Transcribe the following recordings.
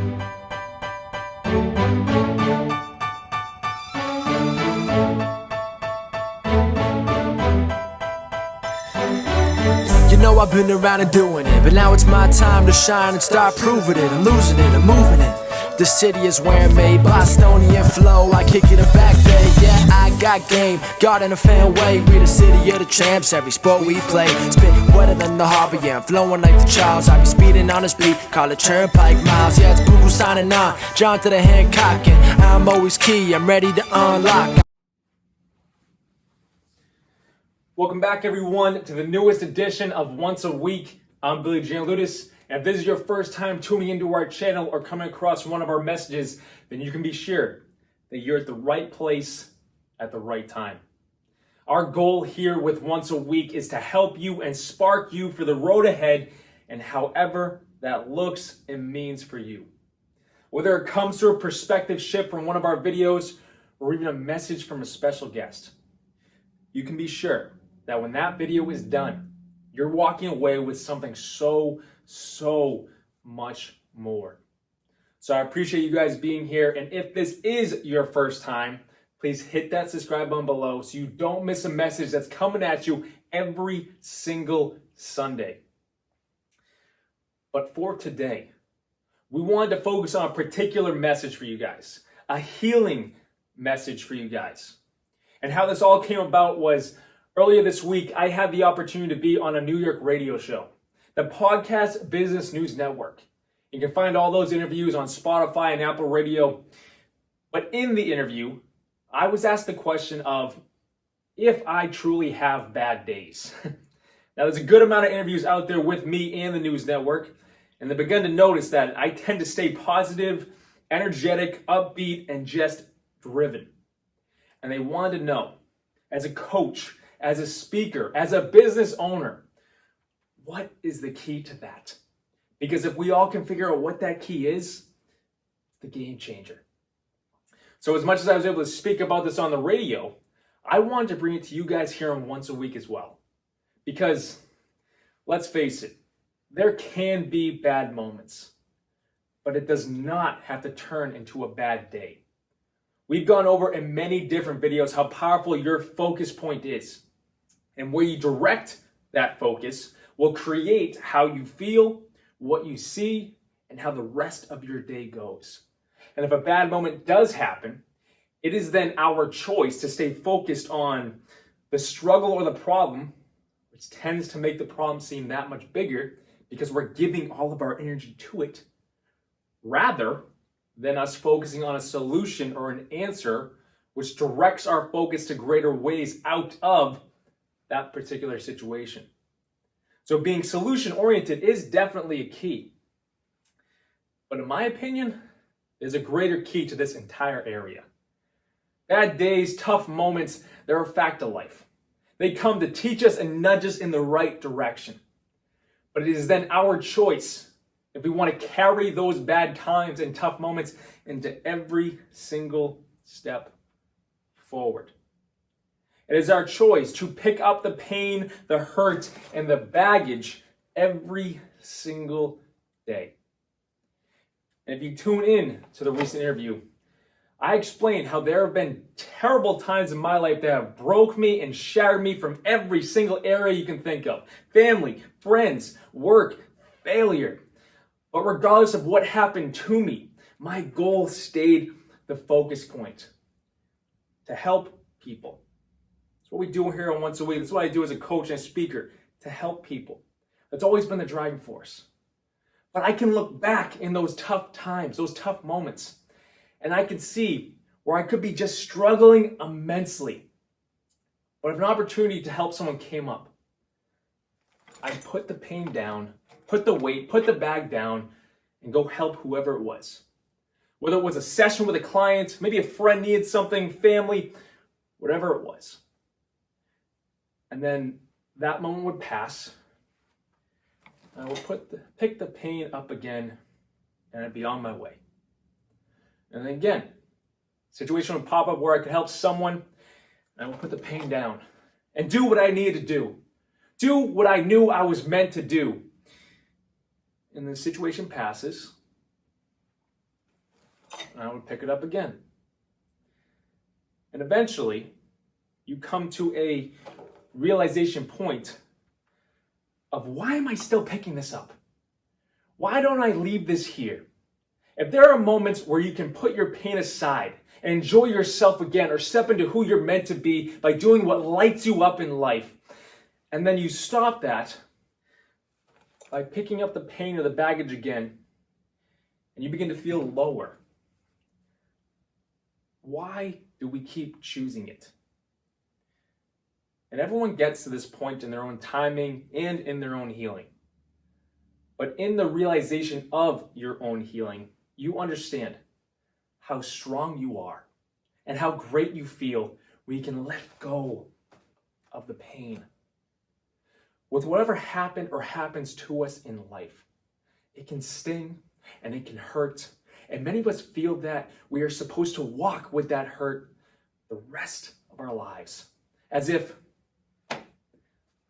You know I've been around and doing it, but now it's my time to shine and start proving it. I'm losing it, I'm moving it. The city is where I'm made, Bostonian flow, I kick it a back day. Yeah, I got game, got in a fan way. We the city of the champs, every sport we play. Spit wetter than the harbor, yeah, I'm flowing like the Charles. I be speeding on this beat, call it turnpike miles. Yeah, it's Google signing on, John to the Hancock, and I'm always key, I'm ready to unlock. Welcome back, everyone, to the newest edition of Once a Week. I'm Billy Jan Ludis, and if this is your first time tuning into our channel or coming across one of our messages, then you can be sure that you're at the right place at the right time. Our goal here with Once a Week is to help you and spark you for the road ahead, and however that looks and means for you. Whether it comes through a perspective shift from one of our videos or even a message from a special guest, you can be sure that when that video is done, you're walking away with something so much more. So I appreciate you guys being here. And if this is your first time, please hit that subscribe button below so you don't miss a message that's coming at you every single Sunday. But for today, we wanted to focus on a particular message for you guys, a healing message for you guys. And how this all came about was earlier this week, I had the opportunity to be on a New York radio show, the Podcast Business News Network. You can find all those interviews on Spotify and Apple Radio. But in the interview, I was asked the question of if I truly have bad days. Now, there's a good amount of interviews out there with me and the news network, and they began to notice that I tend to stay positive, energetic, upbeat, and just driven. And they wanted to know, as a coach, as a speaker, as a business owner, what is the key to that? Because if we all can figure out what that key is, it's the game changer. So as much as I was able to speak about this on the radio, I wanted to bring it to you guys here on Once a Week as well. Because, let's face it, there can be bad moments, but it does not have to turn into a bad day. We've gone over in many different videos how powerful your focus point is. And where you direct that focus will create how you feel, what you see, and how the rest of your day goes. And if a bad moment does happen, it is then our choice to stay focused on the struggle or the problem, which tends to make the problem seem that much bigger because we're giving all of our energy to it, rather than us focusing on a solution or an answer which directs our focus to greater ways out of that particular situation. So being solution-oriented is definitely a key. But in my opinion, there's a greater key to this entire area. Bad days, tough moments, they're a fact of life. They come to teach us and nudge us in the right direction. But it is then our choice if we want to carry those bad times and tough moments into every single step forward. It is our choice to pick up the pain, the hurt, and the baggage every single day. And if you tune in to the recent interview, I explained how there have been terrible times in my life that have broke me and shattered me from every single area you can think of. Family, friends, work, failure. But regardless of what happened to me, my goal stayed the focus point: to help people. That's what we do here on Once a Week. That's what I do as a coach and a speaker, to help people. That's always been the driving force. But I can look back in those tough times, those tough moments, and I can see where I could be just struggling immensely. But if an opportunity to help someone came up, I put the pain down, put the weight, put the bag down, and go help whoever it was. Whether it was a session with a client, maybe a friend needed something, family, whatever it was. And then that moment would pass. I would pick the pain up again, and I'd be on my way. And then again, situation would pop up where I could help someone, and I would put the pain down and do what I needed to do. Do what I knew I was meant to do. And the situation passes, and I would pick it up again. And eventually, you come to a realization point of, why am I still picking this up? Why don't I leave this here? If there are moments where you can put your pain aside and enjoy yourself again, or step into who you're meant to be by doing what lights you up in life, and then you stop that by picking up the pain or the baggage again, and you begin to feel lower, why do we keep choosing it? And everyone gets to this point in their own timing and in their own healing. But in the realization of your own healing, you understand how strong you are and how great you feel when you can let go of the pain. With whatever happened or happens to us in life, it can sting and it can hurt. And many of us feel that we are supposed to walk with that hurt the rest of our lives, as if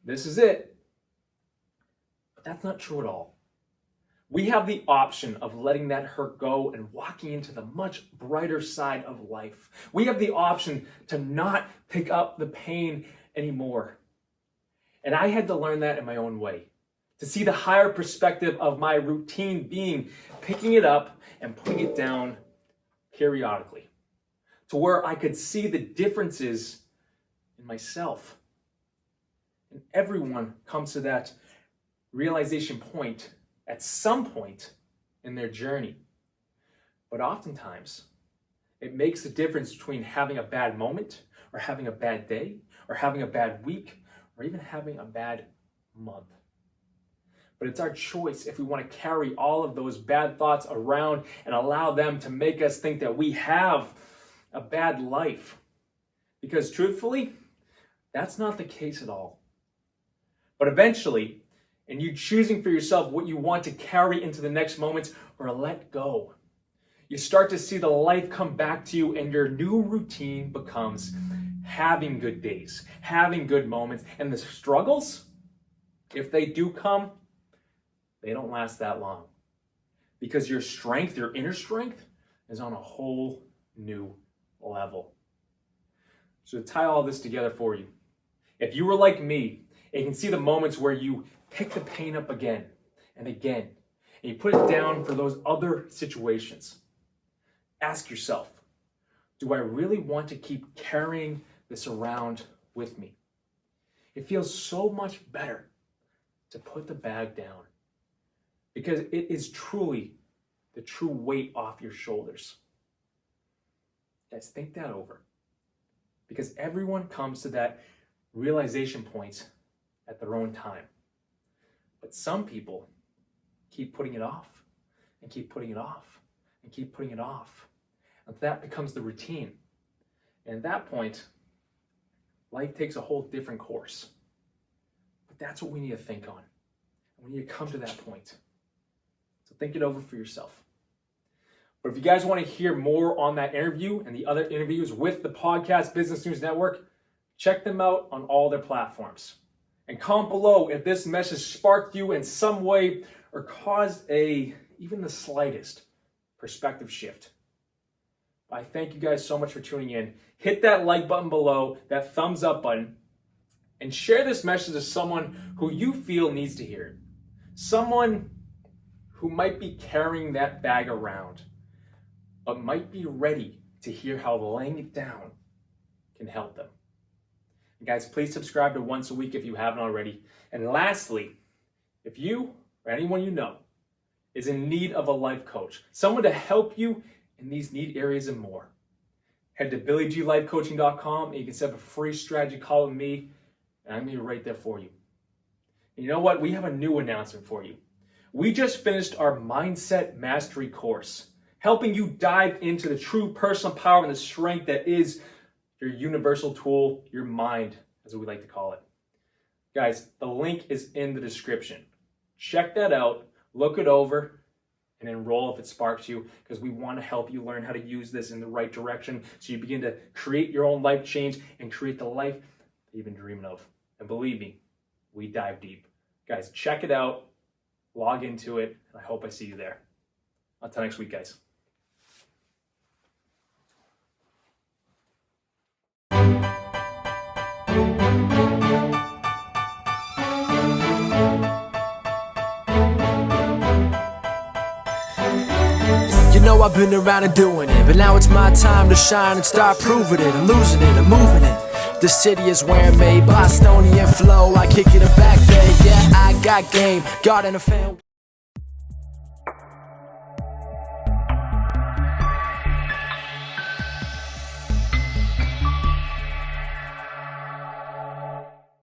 this is it. But that's not true at all. We have the option of letting that hurt go and walking into the much brighter side of life. We have the option to not pick up the pain anymore. And I had to learn that in my own way, to see the higher perspective of my routine being picking it up and putting it down periodically, to where I could see the differences in myself. And everyone comes to that realization point at some point in their journey. But oftentimes, it makes a difference between having a bad moment, or having a bad day, or having a bad week, or even having a bad month. But it's our choice if we want to carry all of those bad thoughts around and allow them to make us think that we have a bad life. Because truthfully, that's not the case at all. But eventually, in you choosing for yourself what you want to carry into the next moments or let go, you start to see the life come back to you, and your new routine becomes having good days, having good moments. And the struggles, if they do come, they don't last that long, because your strength, your inner strength, is on a whole new level. So to tie all this together for you, if you were like me, and you can see the moments where you pick the pain up again and again, and you put it down for those other situations, ask yourself, do I really want to keep carrying this around with me? It feels so much better to put the bag down, because it is truly the true weight off your shoulders. Guys, think that over, because everyone comes to that realization point at their own time. But some people keep putting it off and keep putting it off and keep putting it off. And that becomes the routine. And at that point, life takes a whole different course. But that's what we need to think on. And we need to come to that point. So think it over for yourself. But if you guys want to hear more on that interview and the other interviews with the Podcast Business News Network, check them out on all their platforms. And comment below if this message sparked you in some way or caused even the slightest perspective shift. I thank you guys so much for tuning in. Hit that like button below, that thumbs up button, and share this message to someone who you feel needs to hear it. Someone who might be carrying that bag around, but might be ready to hear how laying it down can help them. And guys, please subscribe to Once a Week if you haven't already. And lastly, if you or anyone you know is in need of a life coach, someone to help you in these need areas and more, head to BillyGLifeCoaching.com and you can set up a free strategy call with me, and I'm going to be right there for you. And you know what? We have a new announcement for you. We just finished our Mindset Mastery course, helping you dive into the true personal power and the strength that is your universal tool, your mind, as we like to call it. Guys, the link is in the description. Check that out, look it over, and enroll if it sparks you, because we want to help you learn how to use this in the right direction so you begin to create your own life change and create the life that you've been dreaming of. And believe me, we dive deep. Guys, check it out, log into it, and I hope I see you there. Until next week, guys. know I've been around and doing it, but now it's my time to shine and start proving it. I'm losing it, I'm moving it. The city is where I'm made, Bostonian flow, I kick it a back day. Yeah, I got game, God and a fan.